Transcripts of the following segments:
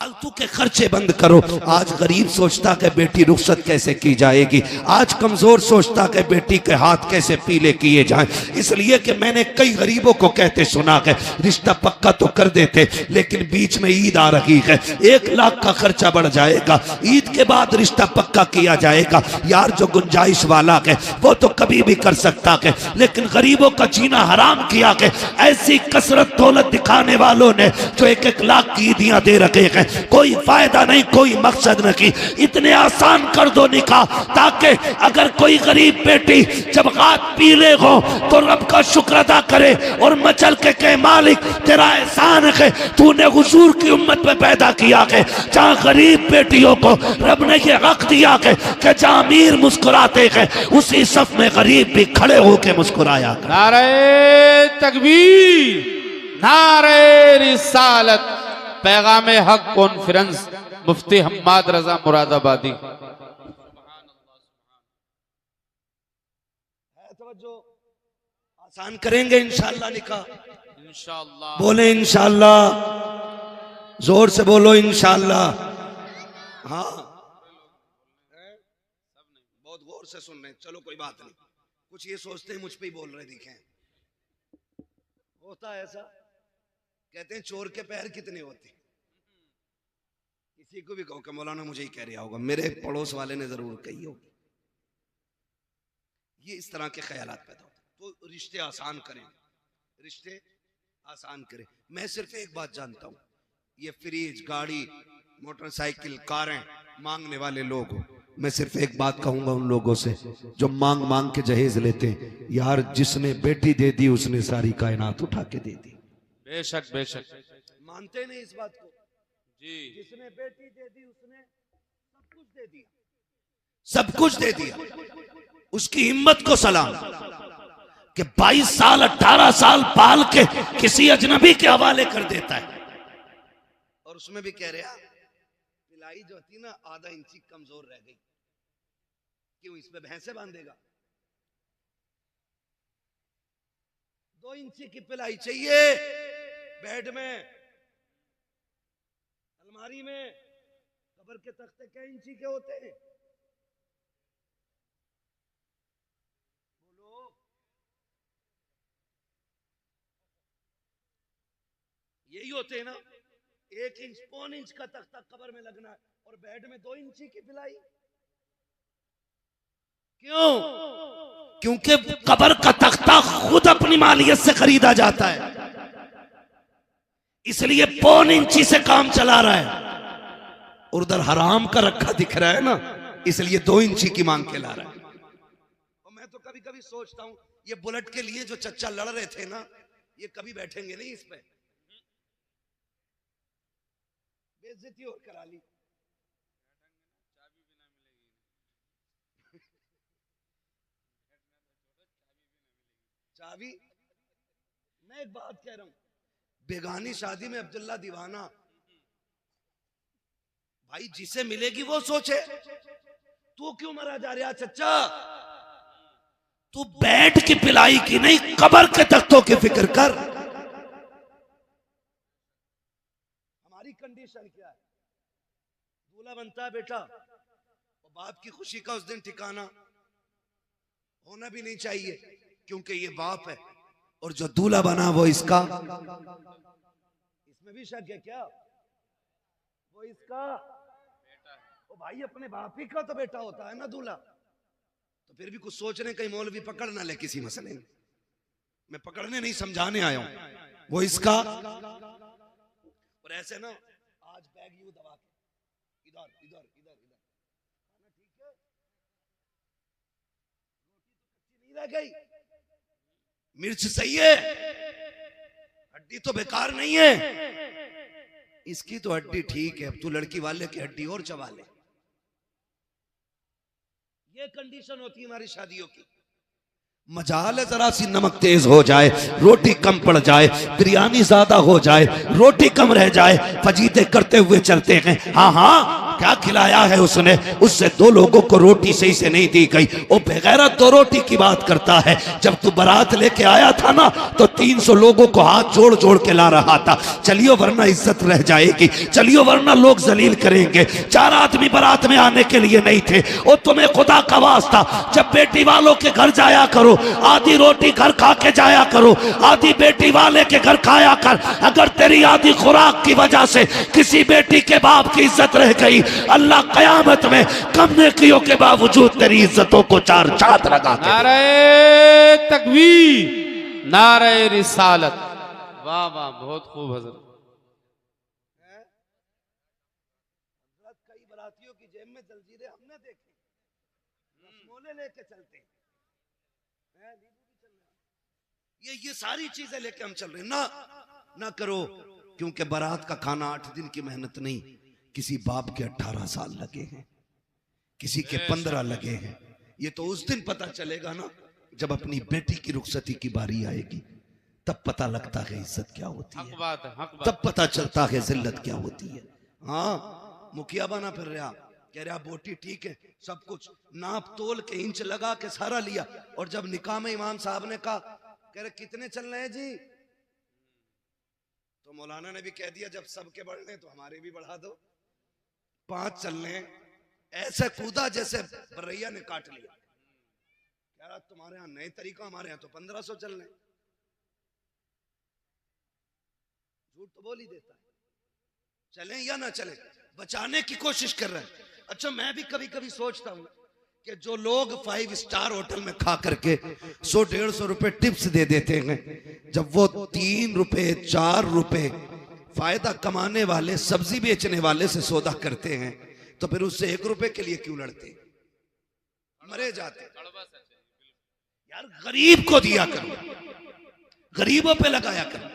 फालतू के खर्चे बंद करो। आज गरीब सोचता कि बेटी रुखसत कैसे की जाएगी, आज कमजोर सोचता कि बेटी के हाथ कैसे पीले किए जाएं। इसलिए कि मैंने कई गरीबों को कहते सुना है रिश्ता पक्का तो कर देते, लेकिन बीच में ईद आ रही है, 1 लाख का खर्चा बढ़ जाएगा, ईद के बाद रिश्ता पक्का किया जाएगा। यार जो गुंजाइश वाला है वो तो कभी भी कर सकता है, लेकिन गरीबों का जीना हराम किया है ऐसी कसरत दौलत दिखाने वालों ने जो 1-1 लाख की ईदियां दे रखे हैं। कोई फायदा नहीं, कोई मकसद नहीं। इतने आसान कर दो निकाह ताकि अगर कोई गरीब बेटी जब हाथ पीले हो तो रब का शुक्र अदा करे और मचल के कहे मालिक तेरा एहसान है, तूने हुजूर की उम्मत में पैदा किया है जहाँ गरीब बेटियों को रब ने ये हक दिया है कि जहाँ अमीर मुस्कुराते हैं उसी सफ में गरीब भी खड़े होके मुस्कुराया। नारे तकबीर, नारे रिसालत, पैगाम हक कॉन्फ्रेंस, मुफ्ती हम्माद रजा मुरादाबादी। आसान करेंगे इंशाअल्लाह निकाह, इंशाअल्लाह। बोले इंशाअल्लाह, जोर से बोलो इंशाअल्लाह। हाँ बहुत गौर से सुन रहे हैं, चलो कोई बात नहीं। कुछ ये सोचते हैं मुझ पे ही बोल रहे दिखे, होता है ऐसा। कहते हैं चोर के पैर कितने होते हैं। किसी को भी कहो कि मौलाना मुझे ही कह रहा होगा, मेरे पड़ोस वाले ने जरूर कही होगी। ये इस तरह के ख्यालात पैदा होते। तो रिश्ते आसान करें, रिश्ते आसान करें। मैं सिर्फ एक बात जानता हूं, ये फ्रिज, गाड़ी, मोटरसाइकिल, कारें मांगने वाले लोग हो, मैं सिर्फ एक बात कहूंगा उन लोगों से जो मांग मांग के जहेज लेते हैं, यार जिसने बेटी दे दी उसने सारी कायनात उठा के दे दी। बेशक बेशक, मानते नहीं इस बात को जी। जिसने बेटी दे दी उसने सब कुछ दे दिया, सब कुछ दे दिया। उसकी हिम्मत को सलाम कि 22 साल 18 साल पाल के किसी अजनबी के हवाले कर देता है। और उसमें भी कह रहा पिलाई जो थी ना आधा इंची कमजोर रह गई, क्यों इस पे भैंसे बांधेगा? 2 इंची की पिलाई चाहिए बेड में, अलमारी में। कब्र के तख्ते क्या इंची के होते हैं? बोलो। यही होते हैं ना, 1 इंच 1.25 इंच का तख्ता कब्र में लगना है और बेड में 2 इंची की पिलाई। क्यों? क्योंकि कब्र का तख्ता खुद अपनी मालियत से खरीदा जाता है, इसलिए 1.25 इंची से काम चला रहा है। और उधर हराम का रखा दिख रहा है ना, इसलिए 2 इंची की मांग के ला रहा है। और मैं तो कभी कभी सोचता हूं ये बुलेट के लिए जो चच्चा लड़ रहे थे ना, ये कभी बैठेंगे नहीं इस पे। बेइज्जती और करा ली। चाबी, मैं एक बात कह रहा हूं, बेगानी शादी में अब्दुल्ला दीवाना, भाई जिसे मिलेगी वो सोचे। तू क्यों मरा जा रहा चच्चा? तू बैठ की पिलाई की नहीं, कब्र के तख्तों की फिक्र कर। हमारी कंडीशन क्या है? दूल्हा बनता है बेटा, और बाप की खुशी का उस दिन ठिकाना होना भी नहीं चाहिए, क्योंकि ये बाप है और जो दूल्हा बना वो इसका। इसमें भी शक है क्या? वो इसका बेटा है। ओ भाई अपने बाप ही का तो बेटा होता है ना दूल्हा। तो फिर भी कुछ सोचने, कहीं मौलवी पकड़ ना ले किसी मसले में। मैं पकड़ने नहीं, समझाने आया हूं। वो इसका। और ऐसे ना आज बैग यूं दबा के इधर इधर इधर इधर, ठीक है, रोटी तो कच्ची नहीं रह गई, मिर्च सही है, हड्डी तो बेकार नहीं है, इसकी तो हड्डी ठीक है, अब तू लड़की वाले की हड्डी और चबा ले। ये कंडीशन होती है हमारी शादियों की। मजाल है जरा सी नमक तेज हो जाए, रोटी कम पड़ जाए, बिरयानी ज्यादा हो जाए, रोटी कम रह जाए, फजीते करते हुए चलते हैं। हाँ हाँ क्या खिलाया है उसने? उससे दो लोगों को रोटी सही से नहीं दी गई। वो बेगैरत दो रोटी की बात करता है। जब तू बारात लेके आया था ना तो 300 लोगों को हाथ जोड़ जोड़ के ला रहा था। चलियो वरना इज्जत रह जाएगी, चलियो वरना लोग जलील करेंगे। 4 आदमी बारात में आने के लिए नहीं थे। वो तुम्हें खुदा का वास्ता, जब बेटी वालों के घर जाया करो, आधी रोटी घर खा के जाया करो, आधी बेटी वाले के घर खाया कर। अगर तेरी आधी खुराक की वजह से किसी बेटी के बाप की इज्जत रह गई, अल्लाह कयामत में कम नेकियों के बावजूद तेरी इज्जतों को 4 चांद लगा के। नारे तकबीर, नारे रिसालत। वाह वाह, बहुत खूब हजरत। कई बरातियों की जेब में जंजीरें हमने देखी, रसमोले लेके चलते हैं। ये सारी चीजें लेके हम चल रहे हैं। ना करो, क्योंकि बारात का खाना 8 दिन की मेहनत नहीं, किसी बाप के 18 साल लगे हैं, किसी के 15 लगे हैं। ये तो उस दिन पता चलेगा ना जब अपनी बेटी की रुखसती की बारी आएगी, तब पता लगता है इज्जत क्या होती है, हक बात है, हक बात। तब पता चलता है जिल्लत क्या होती है। हाँ, मुखिया बना फिर रहा, कह रहा बोटी ठीक है, सब कुछ नाप तोल के इंच लगा के सारा लिया। और जब निकाह में इमाम साहब ने कहा, कह रहे कितने चल रहे हैं जी, तो मौलाना ने भी कह दिया जब सबके बढ़ रहे तो हमारे भी बढ़ा दो, 5 चल रहे हैं। ऐसे कूदा जैसे बरैया ने काट लिया। कह रहा तुम्हारे यहाँ नए तरीका, हमारे यहाँ तो 1500 चल रहे। झूठ तो बोल ही देता है, चलें या ना चलें, बचाने की कोशिश कर रहे हैं। अच्छा, मैं भी कभी कभी सोचता हूँ कि जो लोग 5 स्टार होटल में खा करके 100-150 रुपए टिप्स दे देते हैं, जब वो 3 रुपए 4 रुपए फायदा कमाने वाले सब्जी बेचने वाले से सौदा करते हैं, तो फिर उससे 1 रुपए के लिए क्यों लड़ते? मरे जाते। यार गरीब को दिया करो, गरीबों पे लगाया करो।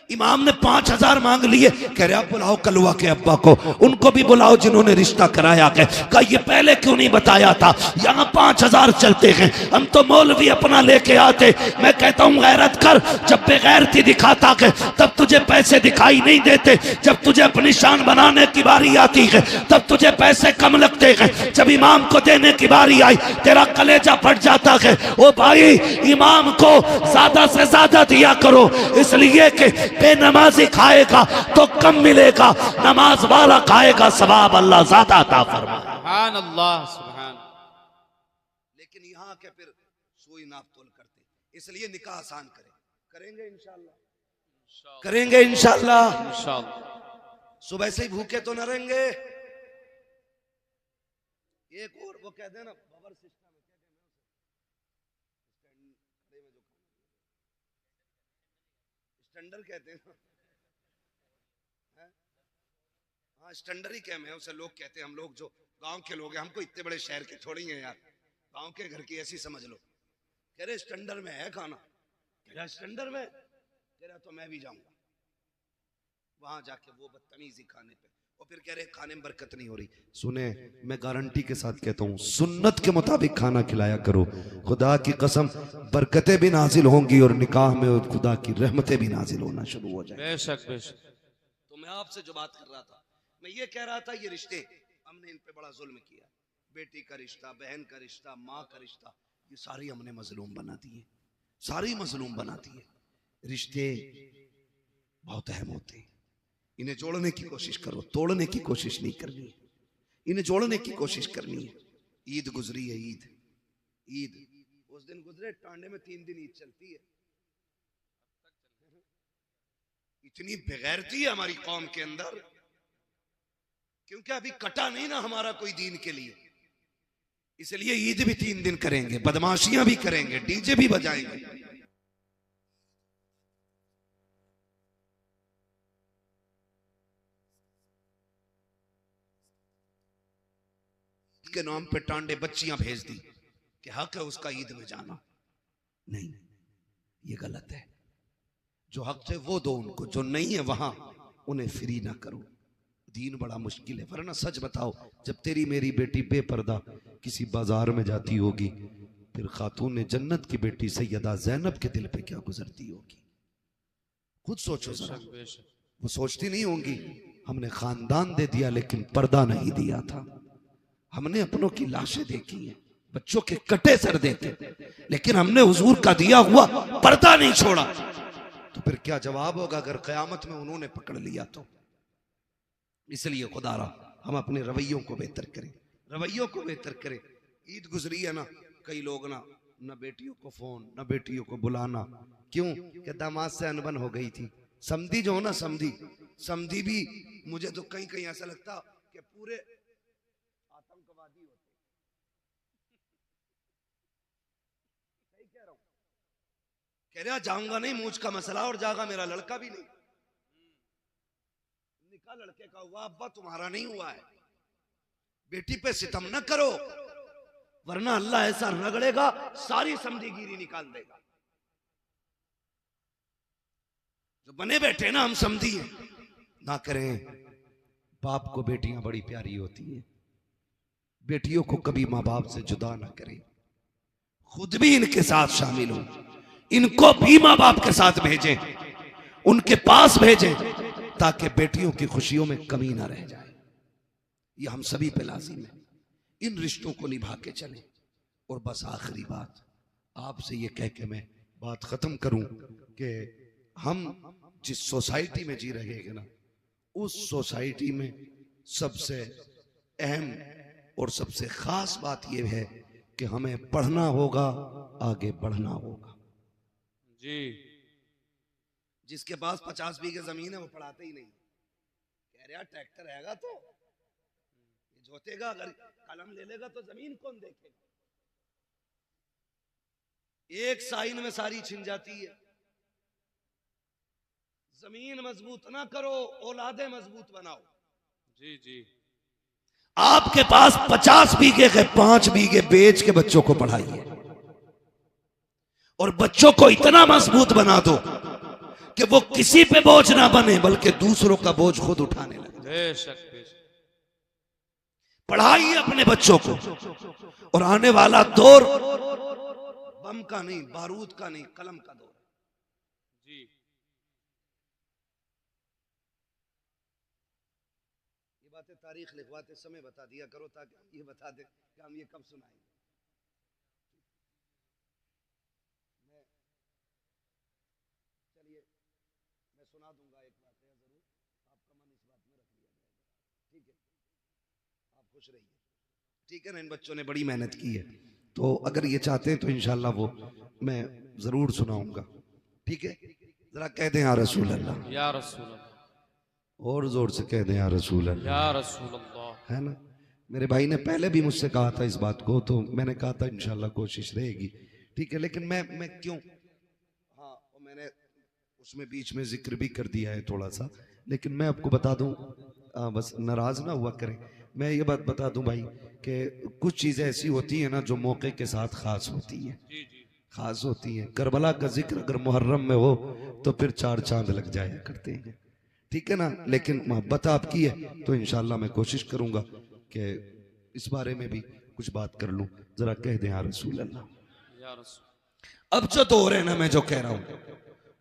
इमाम ने 5000 मांग लिए, कह रहे आप बुलाओ कलवा के अब्बा को, उनको भी बुलाओ जिन्होंने रिश्ता कराया है। कहा ये पहले क्यों नहीं बताया था, यहाँ 5000 चलते हैं, हम तो मौलवी अपना लेके आते। मैं कहता हूँ गैरत कर, जब बेगैरती दिखाता है तब तुझे पैसे दिखाई नहीं देते, जब तुझे अपनी शान बनाने की बारी आती है तब तुझे पैसे कम लगते हैं। जब इमाम को देने की बारी आई तेरा कलेजा फट जाता है। ओ भाई, इमाम को ज्यादा से ज्यादा दिया करो, इसलिए कि बेनमाजी खाएगा तो कम मिलेगा, नमाज वाला खाएगा सवाब अल्लाह ज्यादा अता फरमाए। सुभान अल्लाह, सुभान। लेकिन यहाँ के फिर सुई नाप तोल करते, इसलिए निकाह आसान करेंगे इंशाअल्लाह, करेंगे इंशाअल्लाह। सुबह से ही भूखे तो न रहेंगे। एक और वो कहते हैं ना बबर सिस्टम, स्टैंडर कहते हैं। हाँ, स्टैंडर ही क्या, मैं उसे लोग कहते हैं। हम लोग जो गांव के लोग हैं, हमको इतने बड़े शहर के थोड़ी हैं यार, गांव के घर की ऐसी समझ लो। कह रहे स्टैंडर में है खाना, कह रहा स्टैंडर में, कह रहा तो मैं भी जाऊंगा वहां जाके वो बदतमीजी खाने पे। और फिर कह रहे खाने में बरकत नहीं हो रही। सुने, मैं गारंटी के साथ कहता हूँ, सुन्नत के मुताबिक खाना खिलाया करो, खुदा की कसम बरकतें भी नाजिल होंगी और निकाह में खुदा की रहमतें भी नाजिल होना शुरू हो जाए। बेशक बेशक। तो मैं आपसे जो बात कर रहा था, मैं ये कह रहा था, ये रिश्ते हमने इन पे बड़ा जुल्म किया। बेटी का रिश्ता, बहन का रिश्ता, माँ का रिश्ता, ये सारी हमने मजलूम बना दिए, सारी मजलूम बना दिए। रिश्ते बहुत अहम होते हैं, इन्हें जोड़ने की कोशिश करो, तोड़ने की कोशिश नहीं करनी है, इन्हें जोड़ने की कोशिश करनी है। ईद गुजरी है, ईद उस दिन गुजरे, टांडे में 3 दिन ईद चलती है। इतनी बेगैरती है हमारी कौम के अंदर, क्योंकि अभी कटा नहीं ना हमारा कोई दीन के लिए, इसलिए ईद भी 3 दिन करेंगे, बदमाशियां भी करेंगे, डीजे भी बजाएंगे। के नाम पे टांडे बच्चियां भेज दी कि हक है उसका ईद में जाना। नहीं, ये गलत है। जो हक है वो दो उनको, जो नहीं है वहां उन्हें फ्री ना करो। दीन बड़ा मुश्किल है। वरना सच बताओ, जब तेरी मेरी बेटी बेपर्दा किसी बाजार में जाती होगी, फिर खातून जन्नत की बेटी सैयदा ज़ैनब के दिल पे क्या गुजरती होगी? खुद सोचो जरा। वो सोचती नहीं होंगी हमने खानदान दे दिया लेकिन पर्दा नहीं दिया था। हमने अपनों की लाशें देखी हैं, बच्चों के कटे सर देखे, लेकिन हमने हुजूर का दिया हुआ पर्दा नहीं छोड़ा। तो फिर क्या जवाब होगा अगर कयामत में उन्होंने पकड़ लिया तो? इसलिए खुदारा हम अपने रवैयों को बेहतर करें, रवैयों को बेहतर करें। ईद गुजरी है ना, कई लोग ना बेटियों को फोन, ना बेटियों को बुलाना। क्यों? कि दामाद से अनबन हो गई थी। समधी जो हो ना, समधी भी मुझे तो कहीं कहीं ऐसा लगता कि पूरे आतंकवादी होते। सही कह रहा हूं? कह रहा जाऊंगा नहीं, मूछ का मसला, और जागा मेरा लड़का भी नहीं। निकाह लड़के का हुआ, अब्बा तुम्हारा नहीं हुआ है। बेटी पे सितम न करो, वरना अल्लाह ऐसा रगड़ेगा सारी समझीगिरी निकाल देगा। जो बने बैठे ना हम समझी हैं, ना करें। बाप को बेटियां बड़ी प्यारी होती हैं, बेटियों को कभी माँ बाप से जुदा ना करें। खुद भी इनके साथ शामिल हो, इनको भी माँ बाप के साथ भेजें, उनके पास भेजें, ताकि बेटियों की खुशियों में कमी ना रह जाए। ये हम सभी पे लाजिम है, इन रिश्तों को निभा के चलें। और बस आखिरी बात आपसे ये कह के मैं बात खत्म करूं कि हम जिस सोसाइटी में जी रहे हैं ना, उस सोसाइटी में सबसे अहम और सबसे खास बात यह है कि हमें पढ़ना होगा, आगे बढ़ना होगा। जी। जिसके पास 50 बीघे जमीन है वो पढ़ाते ही नहीं। कह रहा ट्रैक्टर हैगा तो जोतेगा, अगर कलम ले लेगा तो जमीन कौन देखेगा? एक साइन में सारी छिन जाती है। जमीन मजबूत ना करो, औलादे मजबूत बनाओ। जी जी। आपके पास 50 बीघे के 5 बीघे बेच के बच्चों को पढ़ाइए, और बच्चों को इतना मजबूत बना दो कि वो किसी पे बोझ ना बने, बल्कि दूसरों का बोझ खुद उठाने लगे। बेशक। पढ़ाइए अपने बच्चों को, और आने वाला दौर बम का नहीं, बारूद का नहीं, कलम का दौर। जी। ये बातें तारीख लिखवाते समय बता दिया करो, ताकि हम ये बता दें कि हम ये कब सुनाएंगे। चलिए मैं सुना दूंगा एक बात है, जरूर आपका मन इस बात में रख लिया जाएगा। ठीक है, आप खुश रहिए। ठीक है ना? इन बच्चों ने बड़ी मेहनत की है, तो अगर ये चाहते हैं तो इंशाल्लाह वो मैं जरूर सुनाऊंगा। ठीक है, जरा कह दें या रसूल अल्लाह, या रसूल अल्लाह। और जोर से कह दें या रसूल अल्लाह, या रसूल अल्लाह। है ना? मेरे भाई ने पहले भी मुझसे कहा था इस बात को, तो मैंने कहा था इंशाल्लाह कोशिश रहेगी। ठीक है, लेकिन मैं क्यों, हाँ मैंने उसमें बीच में जिक्र भी कर दिया है थोड़ा सा, लेकिन मैं आपको बता दूं, बस नाराज ना हुआ करें। मैं ये बात बता दूं भाई कि कुछ चीज़ें ऐसी होती हैं ना जो मौके के साथ खास होती हैं, खास होती हैं। करबला का जिक्र अगर मुहर्रम में हो तो फिर 4 चांद लग जाया करते हैं। ठीक है ना? लेकिन मोहब्बत आपकी है तो इंशाल्लाह मैं कोशिश करूंगा कि इस बारे में भी कुछ बात कर लूं। जरा कह दें या रसूल अल्लाह। या रसूल। अब जो दौर है ना, मैं जो कह रहा हूं,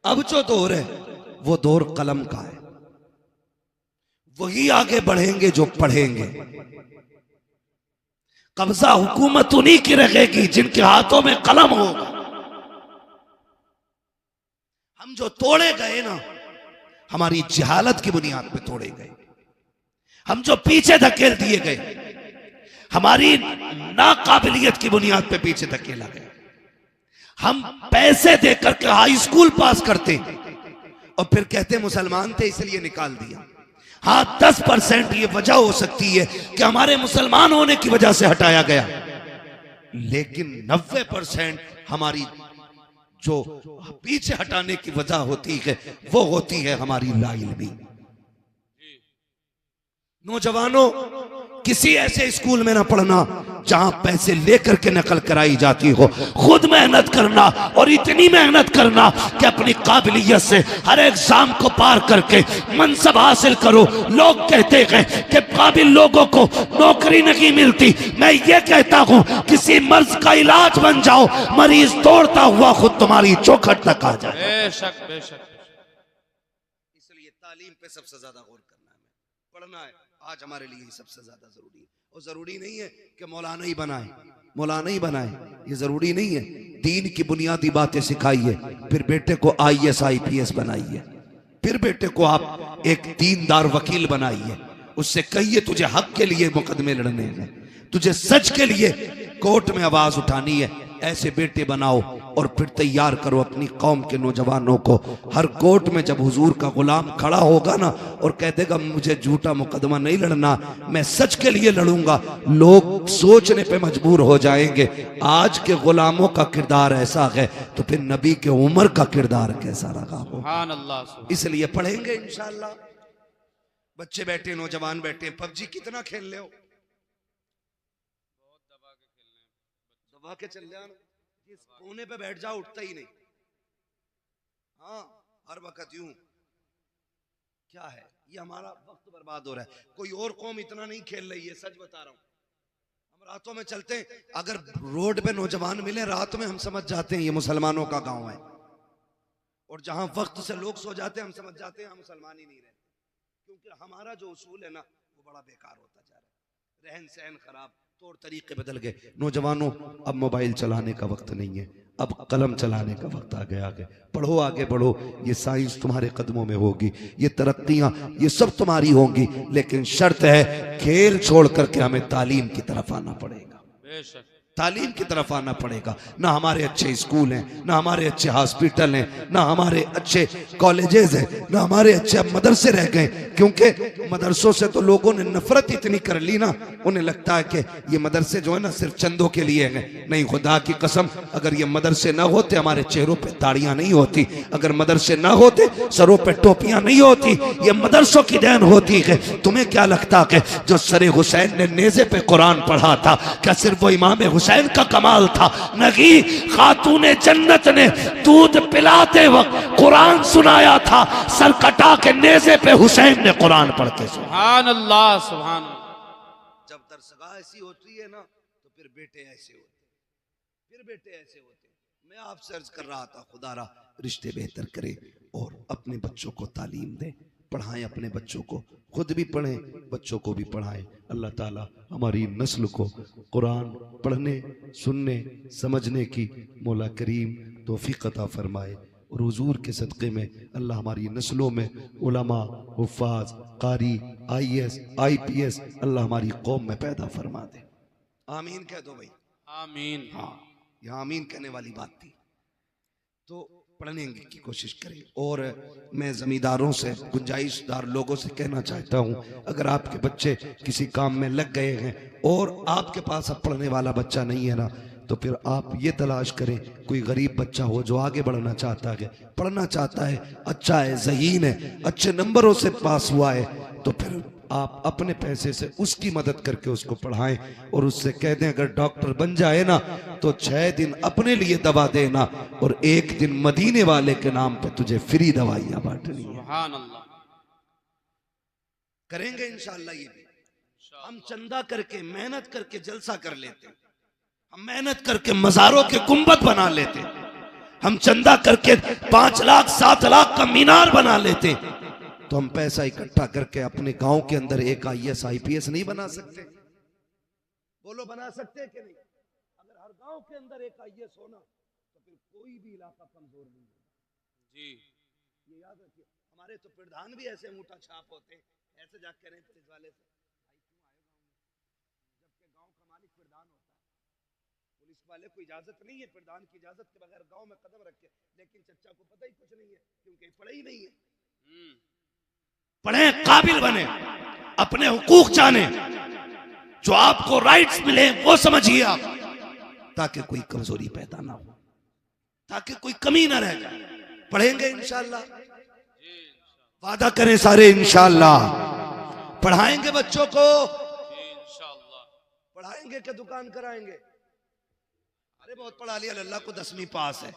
अब जो दौर है वो दौर कलम का है। वही आगे बढ़ेंगे जो पढ़ेंगे। कब्जा हुकूमत उन्हीं की रहेगी जिनके हाथों में कलम होगा। हम जो तोड़े गए ना, हमारी जहालत की बुनियाद पे तोड़े गए। हम जो पीछे धकेल दिए गए, हमारी नाकाबिलियत की बुनियाद पे पीछे धकेला गया। हम पैसे देकर के हाई स्कूल पास करते और फिर कहते मुसलमान थे इसलिए निकाल दिया। हाँ 10% ये वजह हो सकती है कि हमारे मुसलमान होने की वजह से हटाया गया, लेकिन 90% हमारी जो पीछे हटाने की वजह होती है वो होती है हमारी लाइल्मी। नौजवानों, किसी ऐसे स्कूल में ना पढ़ना जहां पैसे लेकर के नकल कराई जाती हो। खुद मेहनत करना, और इतनी मेहनत करना कि अपनी काबिलियत से हर एग्जाम को पार करके मनसब हासिल करो। लोग कहते हैं कि काबिल लोगों को नौकरी नहीं मिलती। मैं ये कहता हूं किसी मर्ज का इलाज बन जाओ, मरीज दौड़ता हुआ खुद तुम्हारी चौखट तक आ जाए। बेशक बेशक। इसलिए तालीम पे सबसे ज्यादा गौर करना है। पढ़ना है, आज हमारे लिए सबसे ज्यादा जरूरी है। और जरूरी नहीं है कि मौलाना ही बनाए, मौलाना ही बनाए, ये जरूरी नहीं है। दीन की बुनियादी बातें सिखाइए, फिर बेटे को IAS IPS बनाइए, फिर बेटे को आप एक दीनदार वकील बनाइए। उससे कहिए तुझे हक के लिए मुकदमे लड़ने हैं, तुझे सच के लिए कोर्ट में आवाज उठानी है। ऐसे बेटे बनाओ और फिर तैयार करो अपनी कौम के नौजवानों को। हर कोर्ट में जब हुजूर का गुलाम खड़ा होगा ना और कह देगा मुझे झूठा मुकदमा नहीं लड़ना, मैं सच के लिए लड़ूंगा, लोग सोचने पे मजबूर हो जाएंगे आज के गुलामों का किरदार ऐसा है तो फिर नबी के उमर का किरदार कैसा रहा हो। सुभान अल्लाह। इसलिए पढ़ेंगे इंशाअल्लाह। बच्चे बैठे, नौजवान बैठे, PUBG कितना खेल ले हो, दबा के चल जाना, इस कोने पे बैठ जाओ, उठता ही नहीं। हाँ, हर वक्त यूं, क्या है ये, हमारा वक्त बर्बाद हो रहा है। कोई और कौम इतना नहीं खेल रही है, सच बता रहा हूं। हम रातों में चलते हैं, अगर रोड पे नौजवान मिले रात में हम समझ जाते हैं ये मुसलमानों का गांव है, और जहां वक्त से लोग सो जाते हैं हम समझ जाते हैं हम मुसलमान ही नहीं रहते, क्योंकि हमारा जो उसूल है ना वो बड़ा बेकार होता जा रहा है। रहन सहन खराब, तौर तरीके बदल गए। नौजवानों, अब मोबाइल चलाने का वक्त नहीं है, अब कलम चलाने का वक्त आ गया। आगे पढ़ो, आगे बढ़ो, ये साइंस तुम्हारे कदमों में होगी, ये तरक्कियां ये सब तुम्हारी होंगी, लेकिन शर्त है खेल छोड़ करके हमें तालीम की तरफ आना पड़ेगा। बेशक तालीम की तरफ आना पड़ेगा। ना हमारे अच्छे स्कूल हैं, ना हमारे अच्छे हॉस्पिटल हैं, ना हमारे अच्छे कॉलेजेस हैं, ना हमारे अच्छे मदरसे रह गए, क्योंकि मदरसों से तो लोगों ने नफरत इतनी कर ली ना, उन्हें लगता है कि ये मदरसे जो है ना सिर्फ चंदों के लिए हैं। नहीं, खुदा की कसम, अगर ये मदरसे ना होते हमारे चेहरों पे ताड़ियां नहीं होती, अगर मदरसे ना होते सरों पे टोपियां नहीं होती, ये मदरसों की देन होती है। तुम्हें क्या लगता है जो सरे हुसैन ने नेज़े पे कुरान पढ़ा था, क्या सिर्फ वो इमाम हुसैन का कमाल था? नहीं, खातूने जन्नत ने दूध पिलाते वक्त कुरान सुनाया था, सर कटा के नेज़े पे हुसैन ने कुरान पढ़ के सुना। सुभान अल्लाह, सुभान अल्लाह। जब दरसगाह ऐसी होती है ना तो फिर बेटे ऐसे होते, फिर बेटे ऐसे होते। मैं आपसे अर्ज कर रहा था, खुदारा रिश्ते बेहतर करे और अपने बच्चों को तालीम दे, पढ़ाएं अपने बच्चों को, खुद भी पढ़ें, बच्चों को भी पढ़ाएं। अल्लाह ताला हमारी नस्ल को कुरान पढ़ने, सुनने, समझने की मौला करीम तौफीक अता फरमाए, और हुजूर के सदक़े में अल्लाह हमारी नस्लों में उलमा, हुफ़ाज़, कारी, IAS IPS अल्लाह हमारी कौम में पैदा फरमा दे। आमीन कह दो भाई, आमीन। हाँ, यह आमीन कहने वाली बात थी। तो पढ़ने की कोशिश करें। और मैं जमींदारों से, गुंजाइशदार लोगों से कहना चाहता हूँ, अगर आपके बच्चे किसी काम में लग गए हैं और आपके पास अब पढ़ने वाला बच्चा नहीं है ना, तो फिर आप ये तलाश करें कोई गरीब बच्चा हो जो आगे बढ़ना चाहता है, पढ़ना चाहता है, अच्छा है, ज़हीन है, अच्छे नंबरों से पास हुआ है, तो फिर आप अपने पैसे से उसकी मदद करके उसको पढ़ाएं और उससे कह दें अगर डॉक्टर बन जाए ना तो 6 दिन अपने लिए दवा देना और 1 दिन मदीने वाले के नाम पे तुझे फ्री दवाइयां बांटनी है। सुभान अल्लाह। करेंगे इंशाअल्लाह ये भी। हम चंदा करके, मेहनत करके जलसा कर लेते, हम मेहनत करके मज़ारों के गुंबद बना लेते, हम चंदा करके 5 लाख 7 लाख का मीनार बना लेते, तो हम पैसा इकट्ठा करके अपने गांव के अंदर एक IAS IPS नहीं बना सकते? बोलो, बना सकते हैं कि नहीं? अगर हर गांव के अंदर एक IAS होना तो फिर कोई भी इलाका कमजोर नहीं होगा। जी, ये याद रखिए। हमारे तो प्रधान भी ऐसे अंगूठा छाप होते हैं, ऐसे जाके करें पुलिस वाले से, जबकि गांव का मालिक प्रधान होता है, पुलिस वाले को इजाजत नहीं है प्रधान की इजाजत के बगैर गांव में कदम रखे, लेकिन चच्चा को पता ही कुछ नहीं है क्योंकि पढ़ा ही नहीं है। पढ़े, काबिल बने, अपने हुकूक जाने, जो आपको राइट्स मिले वो समझिए आप, ताकि कोई कमजोरी पैदा ना हो, ताकि कोई कमी ना रह जाए। पढ़ेंगे इंशाअल्लाह, वादा करें सारे इंशाअल्लाह। पढ़ाएंगे बच्चों को, इंशाअल्लाह। पढ़ाएंगे कि दुकान कराएंगे? अरे बहुत पढ़ा लिया, अल्लाह को 10वीं पास है,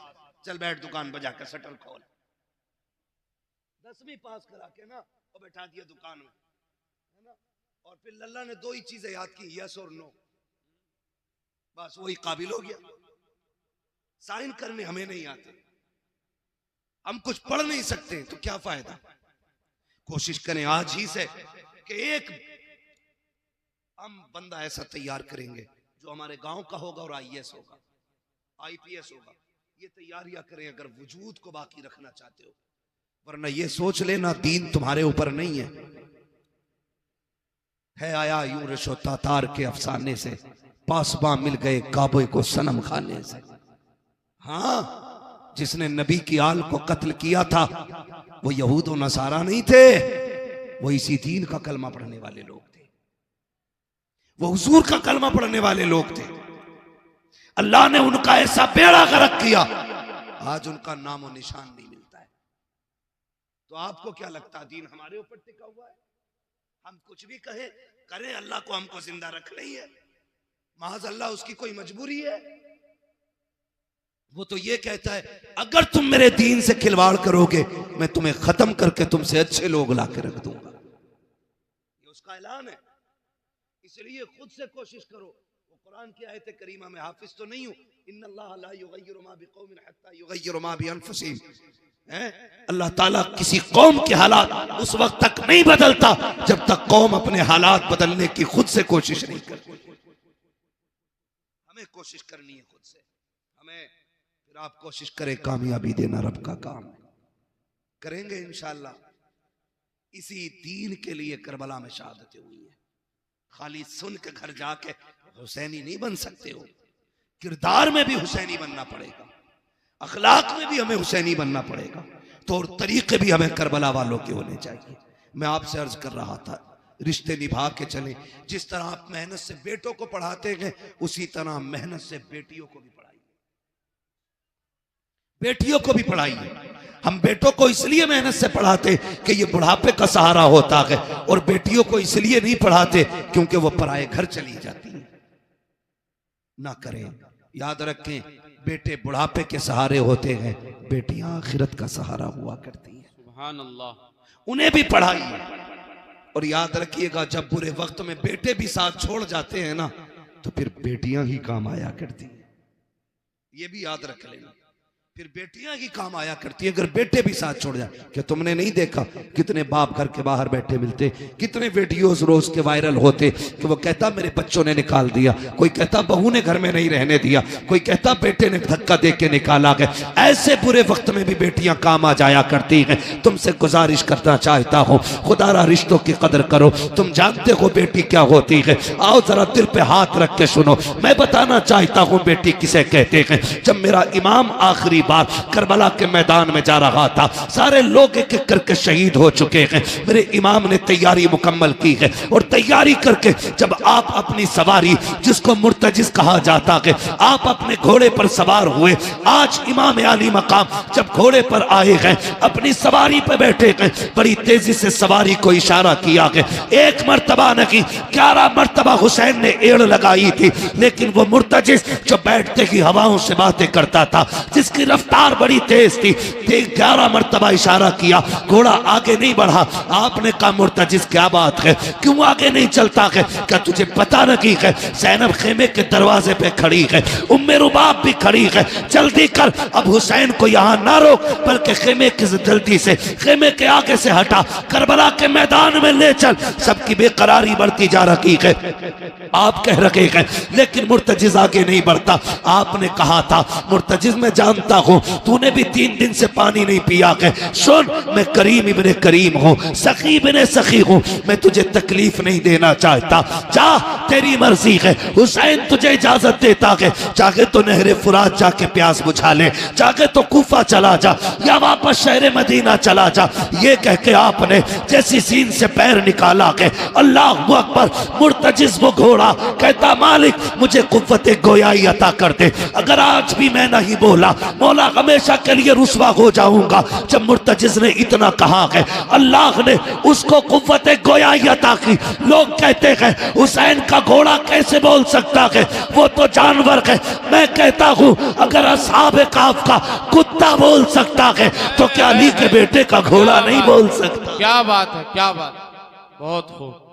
चल बैठ दुकान पर जाकर शटर खोल। 10वीं पास करा के ना और बैठा दिया दुकान में, है ना, और फिर लल्ला ने 2 ही चीजें याद की, यस और नो, बस वही काबिल हो गया। साइन करने हमें नहीं आते, हम कुछ पढ़ नहीं सकते, तो क्या फायदा। कोशिश करें आज ही से कि एक हम बंदा ऐसा तैयार करेंगे जो हमारे गांव का होगा और आईएएस होगा, आईपीएस होगा। ये तैयारियां करें अगर वजूद को बाकी रखना चाहते हो, वरना ये सोच लेना दीन तुम्हारे ऊपर नहीं है आया यूं रशो तातार के अफसाने से, पासबा मिल गए काबे को सनम खाने से। हाँ, जिसने नबी की आल को कत्ल किया था वो यहूद और नसारा नहीं थे, वो इसी दीन का कलमा पढ़ने वाले लोग थे, वो हुजूर का कलमा पढ़ने वाले लोग थे। अल्लाह ने उनका ऐसा बेड़ा गर्क किया, आज उनका नाम और निशान नहीं मिलता है। तो आपको क्या लगता दीन हमारे ऊपर टिका हुआ है? हम कुछ भी करें, अल्लाह को हमको जिंदा रखना ही है। माज अल्लाह उसकी कोई मजबूरी है? वो तो ये कहता है अगर तुम मेरे दीन से खिलवाड़ करोगे मैं तुम्हें खत्म करके तुमसे अच्छे लोग ला के रख दूंगा। ये उसका ऐलान है। इसलिए खुद से कोशिश करो। वो कुरान की आयत करीमा में हाफिज तो नहीं हूं, इन्नल्लाह ला युगय्यिरु मा बिकौमिन हत्ता युगय्यिरु मा बिअनफुसिहिम। अल्लाह ताला किसी कौम के हालात उस वक्त तक नहीं बदलता जब तक कौम अपने हालात बदलने की खुद से कोशिश नहीं करती। हमें कोशिश करनी है खुद से। हमें फिर आप कोशिश करें, कामयाबी देना रब का काम है। करेंगे इंशाअल्लाह। इसी दीन के लिए करबला में शहादतें हुई है। खाली सुन के घर जाके हुसैनी नहीं बन सकते हो, किरदार में भी हुसैनी बनना पड़ेगा, अखलाक में भी हमें हुसैनी बनना पड़ेगा। तो और तरीके भी हमें करबला वालों के होने चाहिए। मैं आपसे अर्ज कर रहा था, रिश्ते निभा के चले। जिस तरह आप मेहनत से बेटों को पढ़ाते गए उसी तरह मेहनत से बेटियों को भी पढ़ाइए, बेटियों को भी पढ़ाइए। हम बेटों को इसलिए मेहनत से पढ़ाते कि ये बुढ़ापे का सहारा होता है, और बेटियों को इसलिए नहीं पढ़ाते क्योंकि वो पराए घर चली जाती है। ना करें, याद रखें, बेटे बुढ़ापे के सहारे होते हैं, बेटियां आखिरत का सहारा हुआ करती हैं। सुभान अल्लाह। उन्हें भी पढ़ाइए। और याद रखिएगा, जब बुरे वक्त में बेटे भी साथ छोड़ जाते हैं ना, तो फिर बेटियां ही काम आया करती हैं। ये भी याद रख लेना, फिर बेटियां ही काम आया करती है अगर बेटे भी साथ छोड़ जाए। क्या तुमने नहीं देखा कितने बाप घर के बाहर बैठे मिलते, कितने वीडियोस रोज के वायरल होते कि वो कहता मेरे बच्चों ने निकाल दिया, कोई कहता बहू ने घर में नहीं रहने दिया, कोई कहता बेटे ने धक्का दे के निकाला गया। ऐसे बुरे वक्त में भी बेटियां काम आ जाया करती हैं। तुमसे गुजारिश करना चाहता हूँ, खुदारा रिश्तों की कदर करो। तुम जानते हो बेटी क्या होती है? आओ जरा दिल पे हाथ रख के सुनो, मैं बताना चाहता हूँ बेटी किसे कहते हैं। जब मेरा इमाम आखिरी बार करबला के मैदान में जा रहा था, सारे लोग एक एक करके शहीद हो चुके हैं, मेरे इमाम ने तैयारी मुकम्मल की है। और तैयारी करके जब आप अपनी सवारी, जिसको मुर्तजिज कहा जाता है, आप अपने घोड़े पर सवार हुए। आज इमाम आली मकाम जब घोड़े पर आए हैं, अपनी सवारी पर बैठे हैं, बड़ी तेजी से सवारी को इशारा किया है। एक मर्तबा नहीं 11 मर्तबा हुसैन ने एड़ लगाई थी, लेकिन वो मुर्तजिज जो बैठते ही हवाओं से बातें करता था, जिसकी रफ्तार बड़ी तेज थी, 11 मर्तबा इशारा किया, घोड़ा आगे नहीं बढ़ा। आपने कहा मुर्तजिज क्या बात है, क्यों आगे नहीं चलता है? क्या तुझे पता नहीं है ज़ैनब खेमे के दरवाजे पे खड़ी है, उम्मे रुबाब भी खड़ी है, जल्दी कर, अब हुसैन को यहाँ ना रोक बल्कि खेमे की जल्दी से खेमे के आगे से हटा, करबला के मैदान में ले चल। सबकी बेकरारी बढ़ती जा रही है, आप कह रहे हैं लेकिन मुर्तजिज आगे नहीं बढ़ता। आपने कहा था मुर्तजिज मैं जानता हूं तूने भी 3 दिन से पानी नहीं पिया है, सुन मैं करीम इब्ने करीम हूं, सखी इब्ने सखी हूं, मैं तुझे तकलीफ नहीं देना चाहता, जा तेरी मर्जी है। हुसैन तुझे इजाजत देता है, चाहे तो नहरे फुरात जाके प्यास बुझा ले, चाहे तो कूफा चला जा या वापस शहर मदीना चला जा। ये कह के आपने जैसी सीन से पैर निकाला है, अल्लाह अकबर, मुर्तजिज वो घोड़ा कहता मालिक मुझे कुव्वत गोयाई अता कर दे। अगर आज भी मैं नहीं बोला मौला हमेशा के लिए रुसवा हो जाऊंगा। जब मुर्तजिज ने इतना कहा है, अल्लाह ने उसको कुव्वत गोयाई अता की। लोग कहते हैं हुसैन का घोड़ा कैसे बोल सकता है, वो तो जानवर है। मैं कहता हूं अगर असहाब काफ का कुत्ता बोल सकता है तो क्या अली के बेटे का घोड़ा नहीं बोल सकता? क्या बात है, क्या बात, बहुत खूब।